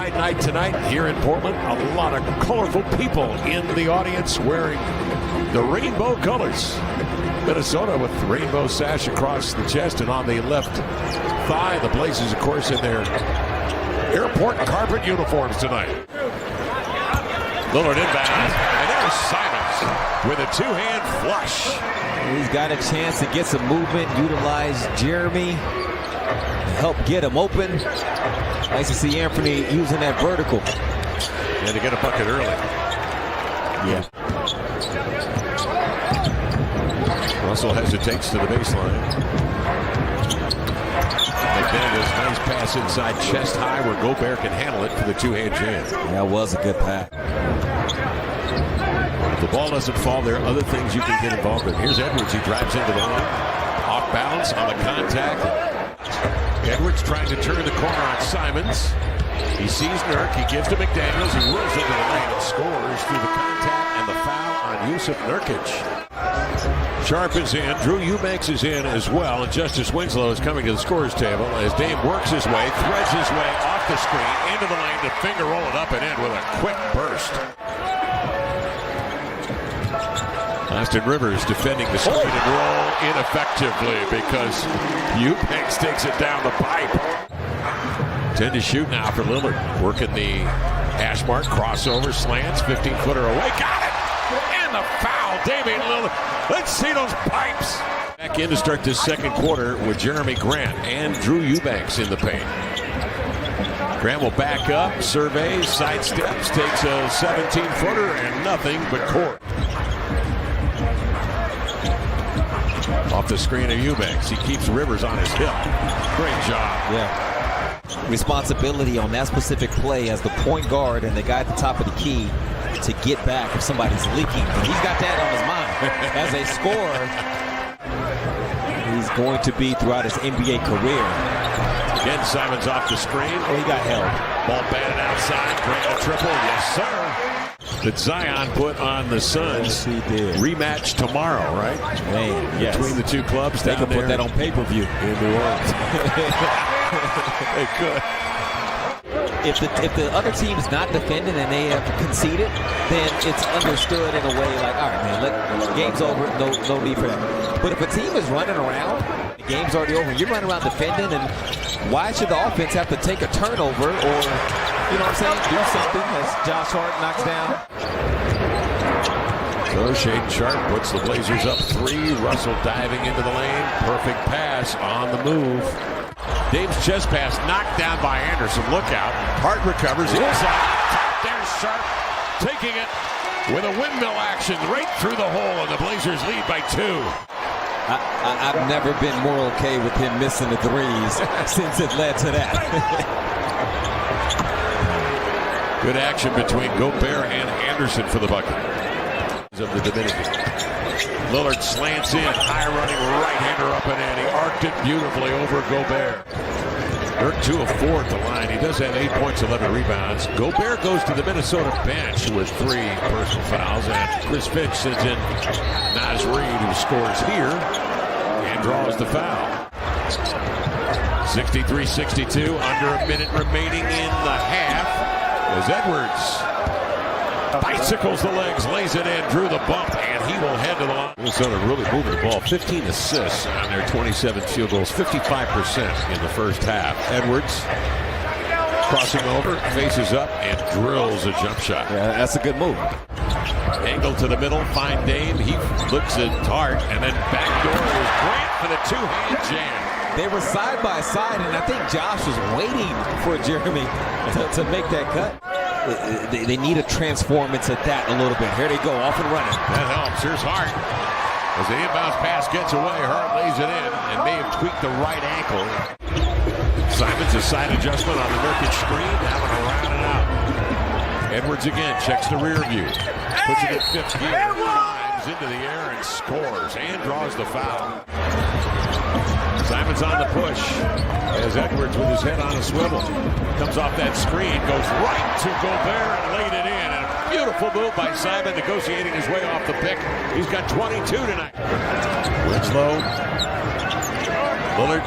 Pride night tonight here in Portland. A lot of colorful people in the audience wearing the rainbow colors. Minnesota with the rainbow sash across the chest and on the left thigh. The Blazers, of course, in their airport carpet uniforms tonight. Lillard inbound, and there's Simons with a two-hand flush. He's got a chance to get some movement, utilize Jeremy, help get him open. Nice to see Anthony using that vertical. And to get a bucket early. Yeah. Russell hesitates to the baseline. McDaniels, nice pass inside chest high where Gobert can handle it for the two-hand jam. That was a good pass. If the ball doesn't fall, there are other things you can get involved in. Here's Edwards. He drives into the lane. Off balance on the contact. Edwards trying to turn the corner on Simons. He sees Nurk. He gives to McDaniels. He whirls into the lane and scores through the contact and the foul on Yusuf Nurkic. Sharp is in. Drew Eubanks is in as well. And Justice Winslow is coming to the scorer's table as Dame works his way, threads his way off the screen, into the lane to finger roll it up and in with a quick burst. Austin Rivers defending the screen and roll ineffectively because Eubanks takes it down the pipe. 10 to shoot now for Lillard. Working the hash mark, crossover, slants, 15-footer away. Got it! And the foul, Damian Lillard. Let's see those pipes. Back in to start this second quarter with Jeremy Grant and Drew Eubanks in the paint. Grant will back up, surveys, sidesteps, takes a 17-footer and nothing but court. Off the screen of Eubanks. He keeps Rivers on his hip. Great job. Yeah. Responsibility on that specific play as the point guard and the guy at the top of the key to get back if somebody's leaking. But he's got that on his mind. As a scorer, he's going to be throughout his NBA career. Again, Simons off the screen. Oh, he got held. Ball batted outside. Grant a triple. Yes, sir. That Zion put on the Suns. Yes, he did. Rematch tomorrow, right? Man, yes. Between the two clubs. They could put that on pay-per-view. In New Orleans. They could. If the other team is not defending and they have conceded, then it's understood in a way like, all right, man, game's over, no need for that. But if a team is running around, the game's already over, you're running around defending, and why should the offense have to take a turnover or, you know what I'm saying, do something as Josh Hart knocks down? So Shaedon Sharpe puts the Blazers up 3. Russell diving into the lane. Perfect pass on the move. Dame's chest pass knocked down by Anderson. Look out. Hart recovers inside. There's Sharpe taking it with a windmill action right through the hole, and the Blazers lead by 2. I've never been more okay with him missing the threes since it led to that. Good action between Gobert and Anderson for the bucket. Of the Dominican. Lillard slants in, high running right-hander up and in. He arced it beautifully over Gobert. Dirk 2 of 4 at the line. He does have 8 points, 11 rebounds. Gobert goes to the Minnesota bench with 3 personal fouls, and Chris Finch sends in Naz Reid, who scores here and draws the foul. 63-62, under a minute remaining in the half as Edwards bicycles the legs, lays it in, drew the bump, and he will head to the line. Minnesota really moving the ball. 15 assists on their 27 field goals, 55% in the first half. Edwards crossing over, faces up, and drills a jump shot. Yeah, that's a good move. Angle to the middle, find Dame. He looks at Hart, and then backdoor is Grant for the two-hand jam. They were side by side, and I think Josh was waiting for Jeremy to make that cut. They need to transform into that a little bit. Here they go, off and running. That helps. Here's Hart. As the inbounds pass gets away, Hart lays it in and may have tweaked the right ankle. Simons a side adjustment on the Nurkic screen, having to round it out. Edwards again checks the rear view. Puts it in 5th gear. Climbs into the air and scores and draws the foul. Simons on the push as Edwards with his head on a swivel. Comes off that screen, goes right to Gobert and laid it in. And a beautiful move by Simon, negotiating his way off the pick. He's got 22 tonight. Winslow. Lillard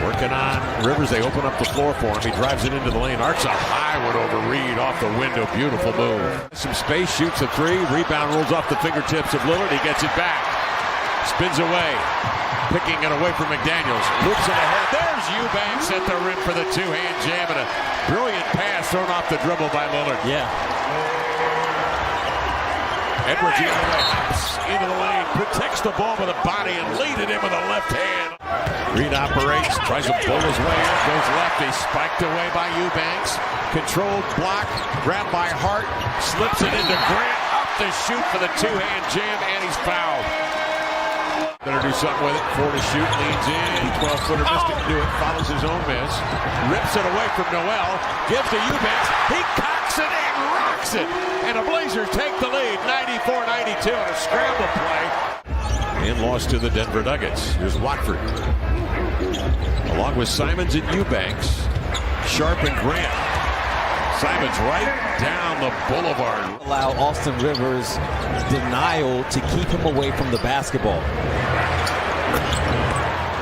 Working on Rivers. They open up the floor for him. He drives it into the lane. Arcs a high one over Reed off the window. Beautiful move. Some space, shoots a three. Rebound rolls off the fingertips of Lillard. He gets it back. Spins away. Picking it away from McDaniels. Loops it ahead. There's Eubanks at the rim for the two-hand jam. And a brilliant pass thrown off the dribble by Lillard. Yeah. Edwards the other way, hops into the lane, protects the ball with a body and lead it in with a left hand. Reed operates, tries to pull his way in, goes left. He's spiked away by Eubanks. Controlled block, grabbed by Hart, slips it into Grant, up the shoot for the two-hand jam, and he's fouled. Better do something with it. 4 to shoot, leans in. 12-footer missed it, do it, follows his own miss. Rips it away from Noel, gives to Eubanks. He cocks it and rocks it. And the Blazers take the lead, 94-92 on a scramble play. And lost to the Denver Nuggets. Here's Watford. Along with Simons and Eubanks. Sharp and Grant. Simons right down the boulevard. Allow Austin Rivers denial to keep him away from the basketball.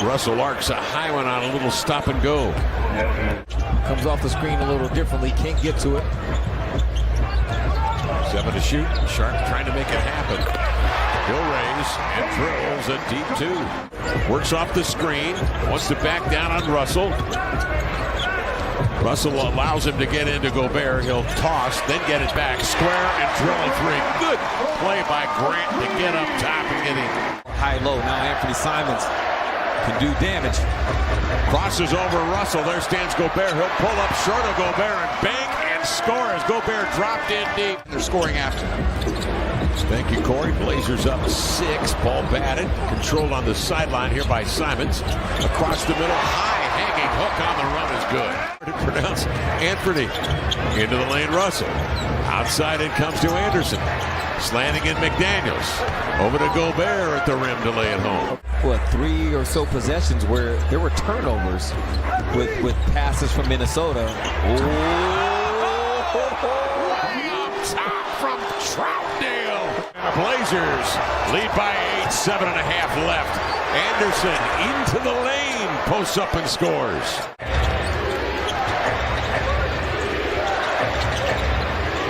Russell arcs a high one on a little stop and go. Comes off the screen a little differently, can't get to it. 7 to shoot. Sharp trying to make it happen. He'll raise and drills a deep 2. Works off the screen. Wants to back down on Russell. Russell allows him to get into Gobert. He'll toss, then get it back. Square and drill a 3. Good play by Grant to get up top and get in. High-low. Now Anthony Simons can do damage. Crosses over Russell. There stands Gobert. He'll pull up short of Gobert and bank and score as Gobert dropped in deep. They're scoring after. Thank you, Corey. Blazers up 6. Ball batted. Controlled on the sideline here by Simons. Across the middle. High hanging hook on the run is good. Pronounce Anthony. Into the lane, Russell. Outside it comes to Anderson. Slanting in McDaniels. Over to Gobert at the rim to lay it home. What, 3 or so possessions where there were turnovers with passes from Minnesota. Way up top from Troutdale. The Blazers lead by 8, 7.5 left. Anderson into the lane, posts up and scores.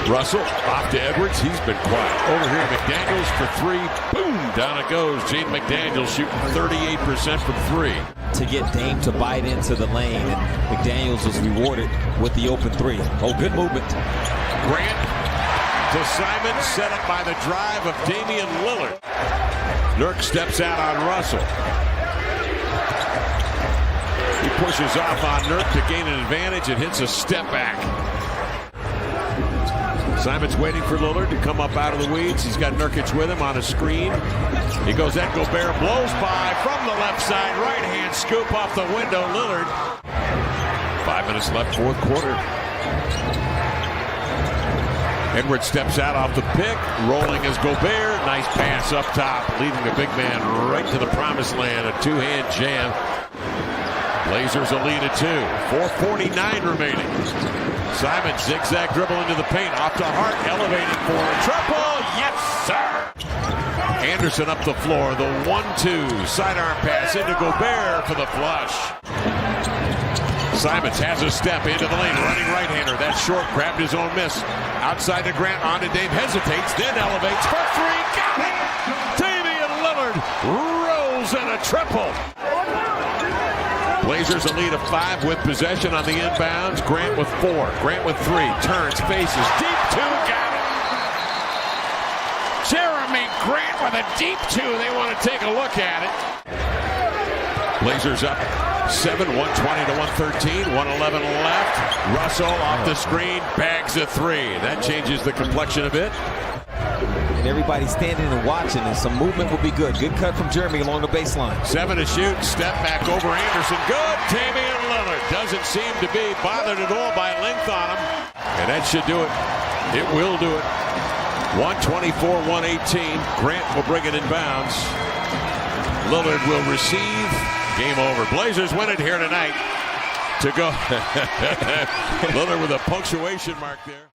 Russell off to Edwards. He's been quiet. Over here, McDaniels for 3. Boom! Down it goes. Jaden McDaniels shooting 38% from 3. To get Dame to bite into the lane, and McDaniels was rewarded with the open 3. Oh, good movement. Grant to Simon, set up by the drive of Damian Lillard. Nurk steps out on Russell. He pushes off on Nurk to gain an advantage and hits a step back. Simon's waiting for Lillard to come up out of the weeds. He's got Nurkic with him on a screen. He goes at Gobert, blows by from the left side, right hand scoop off the window. Lillard. 5 minutes left, fourth quarter. Edwards steps out off the pick, rolling as Gobert. Nice pass up top, leading the big man right to the promised land. A two-hand jam. Blazers a lead at 2. 4:49 remaining. Simon zigzag dribble into the paint, off to Hart, elevating for a triple. Yes, sir. Anderson up the floor, the 1-2 sidearm pass into Gobert for the flush. Simons has a step into the lane, running right-hander. That's short, grabbed his own miss. Outside to Grant, on to Dame, hesitates, then elevates for 3. Got it! Damian Lillard rolls in a triple. Blazers a lead of 5 with possession on the inbounds. Grant with 4. Grant with 3. Turns, faces. Deep 2. Got it. Jeremy Grant with a deep 2. They want to take a look at it. Blazers up 7, 120 to 113. 111 left. Russell off the screen. Bags a 3. That changes the complexion a bit. And everybody standing and watching, and some movement will be good. Good cut from Jeremy along the baseline. 7 to shoot. Step back over Anderson. Good. Damian Lillard doesn't seem to be bothered at all by length on him. And that should do it. It will do it. 124-118. Grant will bring it in bounds. Lillard will receive. Game over. Blazers win it here tonight. To go. Lillard with a punctuation mark there.